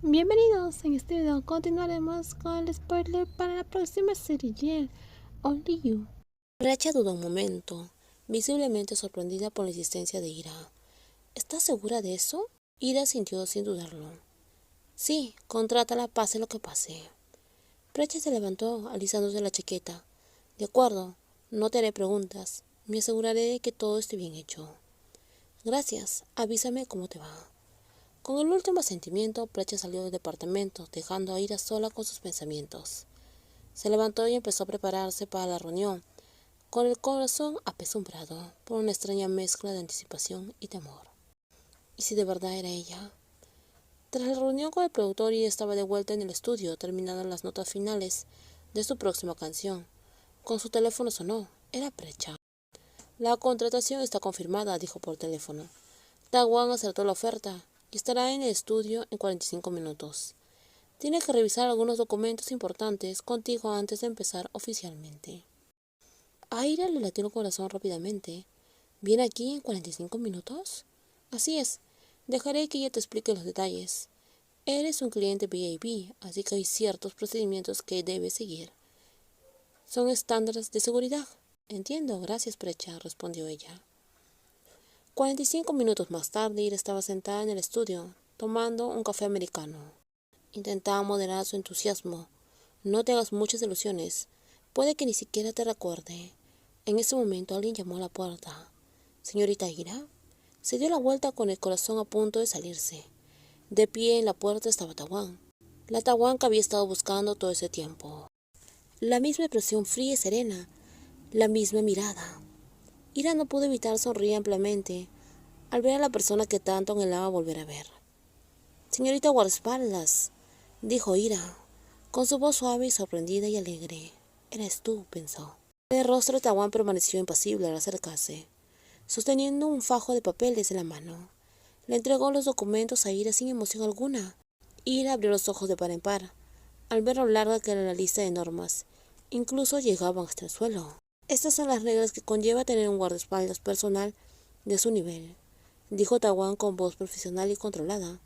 Bienvenidos, en este video continuaremos con el spoiler para la próxima serie, Only You. Racha dudó un momento, visiblemente sorprendida por la insistencia de Ira. ¿Estás segura de eso? Ira sintió sin dudarlo. Sí, contrátala pase lo que pase. Precha se levantó, alisándose la chaqueta. De acuerdo, no te haré preguntas. Me aseguraré de que todo esté bien hecho. Gracias, avísame cómo te va. Con el último asentimiento, Precha salió del departamento, dejando a Ira sola con sus pensamientos. Se levantó y empezó a prepararse para la reunión, con el corazón apesumbrado por una extraña mezcla de anticipación y temor. ¿Y si de verdad era ella? Tras la reunión con el productor, Ira estaba de vuelta en el estudio, terminando las notas finales de su próxima canción. Con su teléfono sonó. Era Precha. La contratación está confirmada, dijo por teléfono. Tawan acertó la oferta y estará en el estudio en 45 minutos. Tiene que revisar algunos documentos importantes contigo antes de empezar oficialmente. A Ira le latió el corazón rápidamente. ¿Viene aquí en 45 minutos? Así es. Dejaré que ella te explique los detalles. Eres un cliente VIP, así que hay ciertos procedimientos que debes seguir. Son estándares de seguridad. Entiendo, gracias, Precha, respondió ella. 45 minutos más tarde, Ira estaba sentada en el estudio, tomando un café americano. Intentaba moderar su entusiasmo. No te hagas muchas ilusiones. Puede que ni siquiera te recuerde. En ese momento alguien llamó a la puerta. ¿Señorita Ira? Se dio la vuelta con el corazón a punto de salirse. De pie en la puerta estaba Tawan. La Tawan que había estado buscando todo ese tiempo. La misma expresión fría y serena. La misma mirada. Ira no pudo evitar sonreír ampliamente al ver a la persona que tanto anhelaba volver a ver. Señorita guardaespaldas, dijo Ira, con su voz suave y sorprendida y alegre. Eres tú, pensó. El rostro de Tawan permaneció impasible al acercarse, sosteniendo un fajo de papeles en la mano. Le entregó los documentos a Ira sin emoción alguna. Ira abrió los ojos de par en par, al ver lo larga que era la lista de normas. Incluso llegaban hasta el suelo. Estas son las reglas que conlleva tener un guardaespaldas personal de su nivel, dijo Tawan con voz profesional y controlada.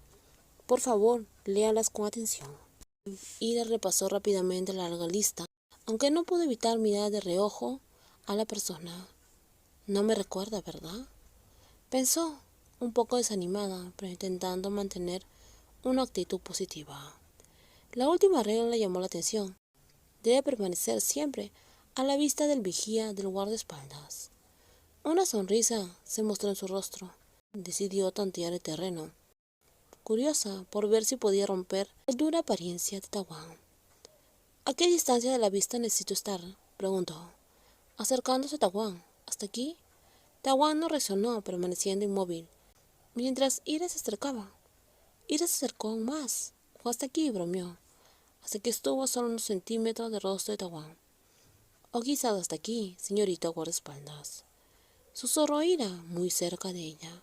Por favor, léalas con atención. Ira repasó rápidamente la larga lista, aunque no pudo evitar mirar de reojo a la persona. No me recuerda, ¿verdad? Pensó, un poco desanimada, pero intentando mantener una actitud positiva. La última regla le llamó la atención. Debe permanecer siempre a la vista del vigía del guardaespaldas. Una sonrisa se mostró en su rostro. Decidió tantear el terreno, curiosa por ver si podía romper la dura apariencia de Tawan. ¿A qué distancia de la vista necesito estar?, preguntó, acercándose a Tawan. ¿Hasta aquí? Tawan no reaccionó, permaneciendo inmóvil, mientras Ira se acercaba. Ira se acercó aún más. Fue hasta aquí, bromeó, hasta que estuvo a solo unos centímetros del rostro de Tawan. O quizás hasta aquí, señorita guardaespaldas, susurró Ira, muy cerca de ella.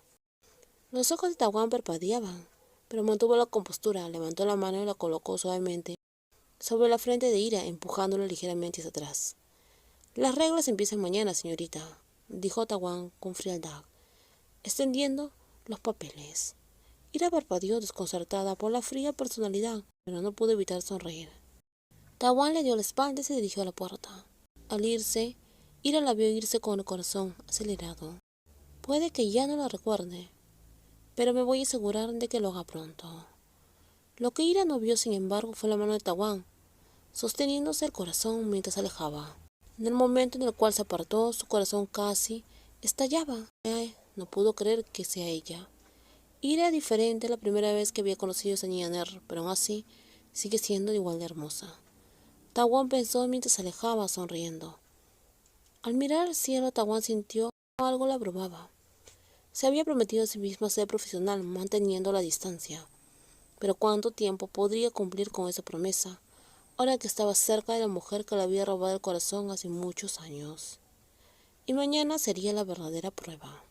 Los ojos de Tawan parpadeaban, pero mantuvo la compostura, levantó la mano y la colocó suavemente sobre la frente de Ira, empujándola ligeramente hacia atrás. Las reglas empiezan mañana, señorita, dijo Tawan con frialdad, extendiendo los papeles. Ira parpadeó desconcertada por la fría personalidad, pero no pudo evitar sonreír. Tawan le dio la espalda y se dirigió a la puerta. Al irse, Ira la vio irse con el corazón acelerado. Puede que ya no la recuerde, pero me voy a asegurar de que lo haga pronto. Lo que Ira no vio, sin embargo, fue la mano de Tawan, sosteniéndose el corazón mientras se alejaba. En el momento en el cual se apartó, su corazón casi estallaba. No pudo creer que sea ella. Ira era diferente a la primera vez que había conocido a esa niña nerd, pero aún así sigue siendo igual de hermosa. Tawan pensó mientras se alejaba, sonriendo. Al mirar al cielo, Tawan sintió que algo la abrumaba. Se había prometido a sí misma ser profesional, manteniendo la distancia. Pero ¿cuánto tiempo podría cumplir con esa promesa, ahora que estaba cerca de la mujer que le había robado el corazón hace muchos años? Y mañana sería la verdadera prueba.